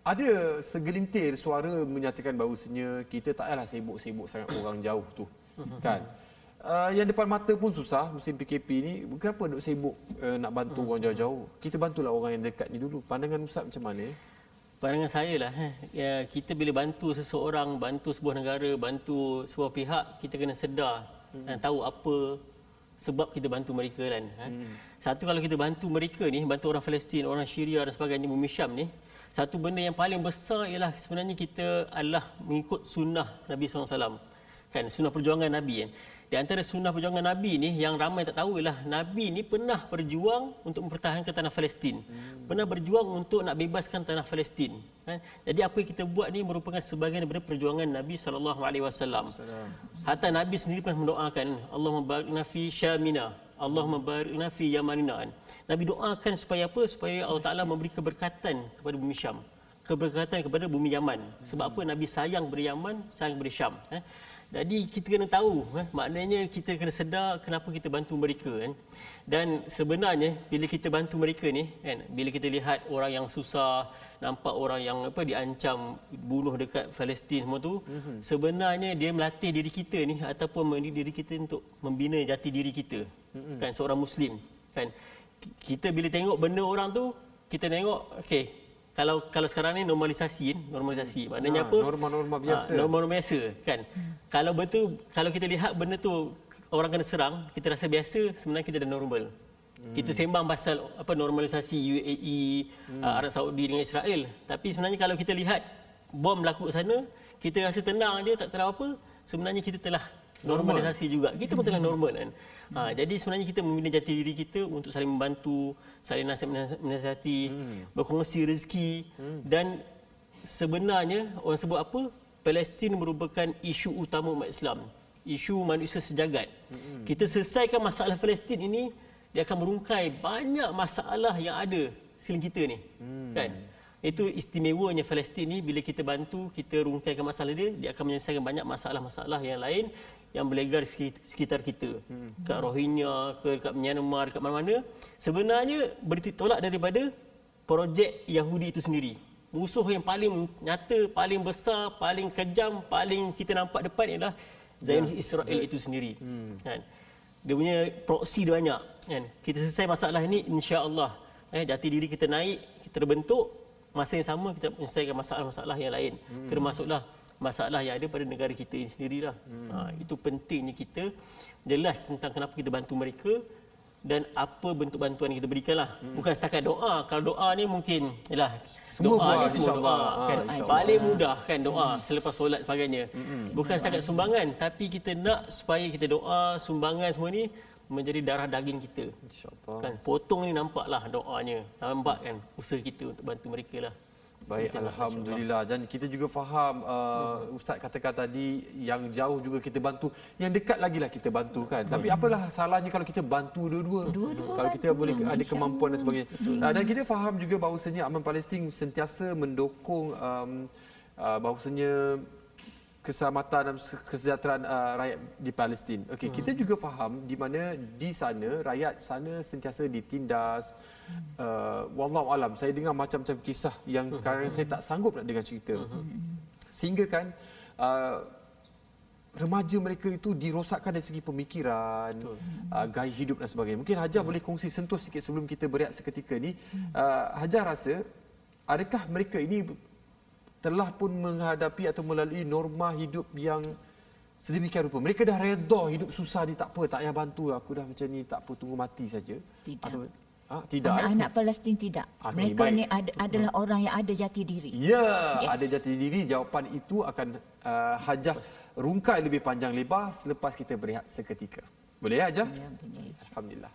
Ada segelintir suara menyatakan bahawasanya kita tak payahlah sibuk-sibuk sangat orang jauh tu. Kan? Yang depan mata pun susah musim PKP ni. Kenapa duk sibuk nak bantu orang jauh-jauh? Kita bantulah orang yang dekat ni dulu. Pandangan Ustaz macam mana? Pandangan saya lah, kita bila bantu seseorang, bantu sebuah negara, bantu sebuah pihak, kita kena sedar dan tahu apa sebab kita bantu mereka kan. Satu, kalau kita bantu mereka ni, bantu orang Palestin, orang Syria dan sebagainya, Bumi Syam ni, satu benda yang paling besar ialah sebenarnya kita adalah mengikut sunnah Nabi SAW. Kan, sunnah perjuangan Nabi kan. Di antara sunnah perjuangan Nabi ni yang ramai tak tahu ialah Nabi ni pernah berjuang untuk mempertahankan tanah Palestin. Pernah berjuang untuk nak bebaskan tanah Palestin. Kan? Jadi apa yang kita buat ni merupakan sebahagian daripada perjuangan Nabi SAW. Hatta Nabi sendiri pernah mendoakan, Allahumma barikna fi Syamina, Allahumma barikna fi Yamanina. Nabi doakan supaya apa? Supaya Allah Ta'ala memberi keberkatan kepada bumi Syam. Keberkatan kepada bumi Yaman. Sebab apa? Nabi sayang kepada Yaman, sayang kepada Syam. Jadi kita kena tahu, maknanya kita kena sedar kenapa kita bantu mereka kan. Dan sebenarnya bila kita bantu mereka ni kan, bila kita lihat orang yang susah, nampak orang yang diancam bunuh dekat Palestin semua tu, sebenarnya dia melatih diri kita ni ataupun mendidik diri kita untuk membina jati diri kita. Kan, seorang muslim kan. Kita bila tengok benda orang tu, kita tengok okey, kalau sekarang ni normalisasi, maknanya apa? Norma-norma biasa. Norma-norma biasa kan. Kalau betul, kalau kita lihat benda tu orang kena serang, kita rasa biasa, sebenarnya kita dah normal. Kita sembang pasal apa normalisasi UAE, Arab Saudi dengan Israel. Tapi sebenarnya kalau kita lihat bom berlaku kat sana, kita rasa tenang dia, tak tahu apa, sebenarnya kita telah normalisasi juga. Kita pun telah normal kan. Jadi sebenarnya kita membina jati diri kita untuk saling membantu, saling menasihati, berkongsi rezeki. Dan sebenarnya orang sebut apa? Palestin merupakan isu utama umat Islam, isu manusia sejagat. Kita selesaikan masalah Palestin ini, dia akan merungkai banyak masalah yang ada sekeliling kita ni. Kan? Itu istimewanya Palestin ni, bila kita bantu, kita rungkaikan masalah dia akan menyelesaikan banyak masalah-masalah yang lain yang berlegar di sekitar kita. Kat Rohingya, kat Myanmar, kat mana-mana. Sebenarnya bertolak daripada projek Yahudi itu sendiri. Musuh yang paling nyata, paling besar, paling kejam, paling kita nampak depan ialah Zionis Israel itu sendiri. Kan? Dia punya proksi dia banyak. Kan? Kita selesai masalah ini, insya-Allah jati diri kita naik, kita terbentuk. Masa yang sama kita menyelesaikan masalah-masalah yang lain. Termasuklah masalah yang ada pada negara kita ini sendirilah. Itu pentingnya kita jelas tentang kenapa kita bantu mereka dan apa bentuk bantuan yang kita berikanlah. Bukan setakat doa. Kalau doa ni mungkin yalah doa ni semua doa kan. Paling mudah kan doa selepas solat sebagainya. Bukan setakat sumbangan, tapi kita nak supaya kita doa, sumbangan semua ni menjadi darah daging kita. InsyaAllah. Kan, potong ni nampaklah doanya. Nampak kan usaha kita untuk bantu mereka lah. Baik, alhamdulillah. Dan kita juga faham Ustaz katakan tadi yang jauh juga kita bantu, yang dekat lagi lah kita bantu kan. Tapi apalah salahnya kalau kita bantu dua-dua. Kalau kita boleh ada kemampuan dan sebagainya. Dan kita faham juga bahawasanya Aman Palestin sentiasa mendukung bahawasanya keselamatan dan kesejahteraan rakyat di Palestin. Okey, kita juga faham di mana di sana rakyat sana sentiasa ditindas. Wallahu alam, saya dengar macam-macam kisah yang kadang saya tak sanggup nak dengar cerita. Sehingga kan remaja mereka itu dirosakkan dari segi pemikiran, gaya hidup dan sebagainya. Mungkin Hajar boleh kongsi sentuh sikit sebelum kita berehat seketika ni. Hajar rasa adakah mereka ini telah pun menghadapi atau melalui norma hidup yang sedemikian rupa? Mereka dah redha hidup susah ni, tak apa, tak payah bantu, aku dah macam ni, tak apa, tunggu mati saja. Tidak. Atau, tidak. Anak-anak Palestin tidak. Mereka ni adalah orang yang ada jati diri. Ya, ada jati diri. Jawapan itu akan Hajah rungkai lebih panjang lebar selepas kita berehat seketika. Boleh ya, Hajah? Ya, boleh. Alhamdulillah.